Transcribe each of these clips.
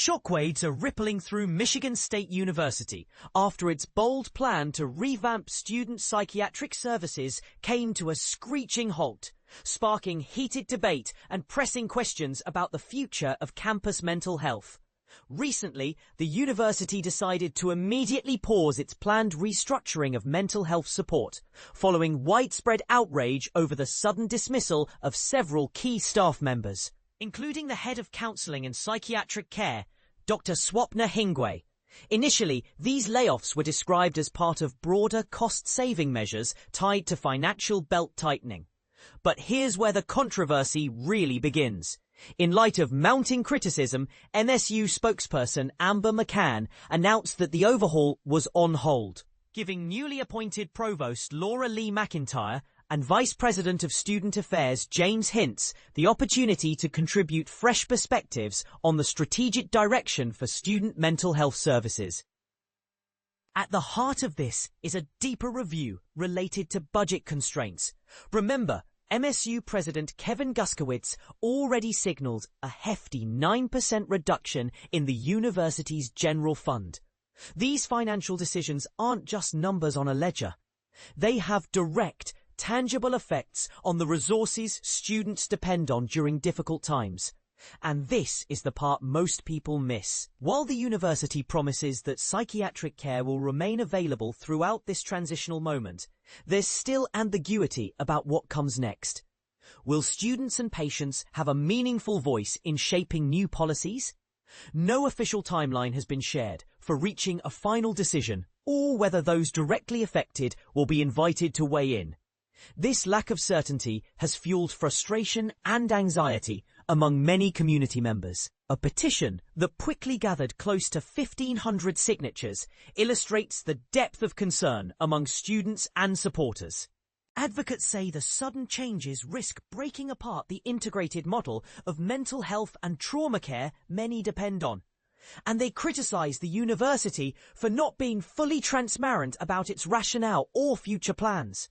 Shockwaves are rippling through Michigan State University after its bold plan to revamp student psychiatric services came to a screeching halt, sparking heated debate and pressing questions about the future of campus mental health. Recently, the university decided to immediately pause its planned restructuring of mental health support, following widespread outrage over the sudden dismissal of several key staff members, including the head of counseling and psychiatric care, Dr. Swapna Hingwe. Initially, these layoffs were described as part of broader cost-saving measures tied to financial belt tightening. But here's where the controversy really begins. In light of mounting criticism, MSU spokesperson Amber McCann announced that the overhaul was on hold, giving newly appointed provost Laura Lee McIntyre and Vice President of Student Affairs James Hintz the opportunity to contribute fresh perspectives on the strategic direction for student mental health services. At the heart of this is a deeper review related to budget constraints. Remember, MSU President Kevin Guskowitz already signaled a hefty 9% reduction in the university's general fund. These financial decisions aren't just numbers on a ledger. They have direct, tangible effects on the resources students depend on during difficult times. And this is the part most people miss. While the university promises that psychiatric care will remain available throughout this transitional moment, there's still ambiguity about what comes next. Will students and patients have a meaningful voice in shaping new policies? No official timeline has been shared for reaching a final decision, or whether those directly affected will be invited to weigh in. This lack of certainty has fueled frustration and anxiety among many community members. A petition that quickly gathered close to 1,500 signatures illustrates the depth of concern among students and supporters. Advocates say the sudden changes risk breaking apart the integrated model of mental health and trauma care many depend on. And they criticize the university for not being fully transparent about its rationale or future plans.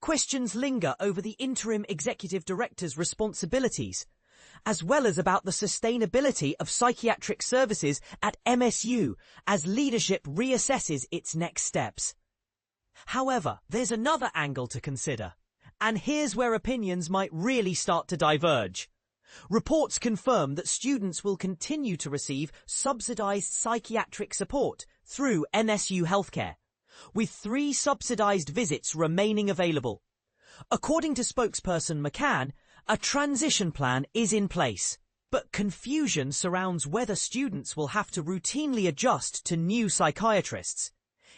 Questions linger over the interim executive director's responsibilities, as well as about the sustainability of psychiatric services at MSU as leadership reassesses its next steps. However, there's another angle to consider, and here's where opinions might really start to diverge. Reports confirm that students will continue to receive subsidized psychiatric support through MSU Healthcare, with 3 subsidized visits remaining available. According to spokesperson McCann, a transition plan is in place, but confusion surrounds whether students will have to routinely adjust to new psychiatrists,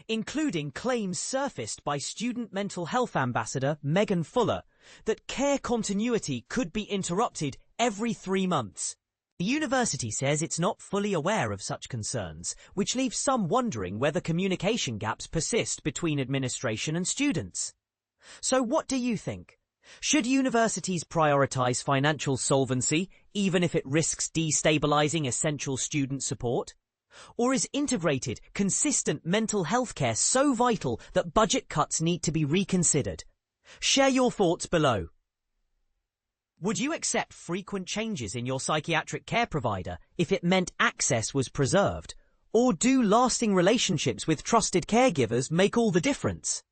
including claims surfaced by student mental health ambassador Megan Fuller that care continuity could be interrupted every 3 months. The university says it's not fully aware of such concerns, which leaves some wondering whether communication gaps persist between administration and students. So what do you think? Should universities prioritize financial solvency, even if it risks destabilizing essential student support? Or is integrated, consistent mental health care so vital that budget cuts need to be reconsidered? Share your thoughts below. Would you accept frequent changes in your psychiatric care provider if it meant access was preserved? Or do lasting relationships with trusted caregivers make all the difference?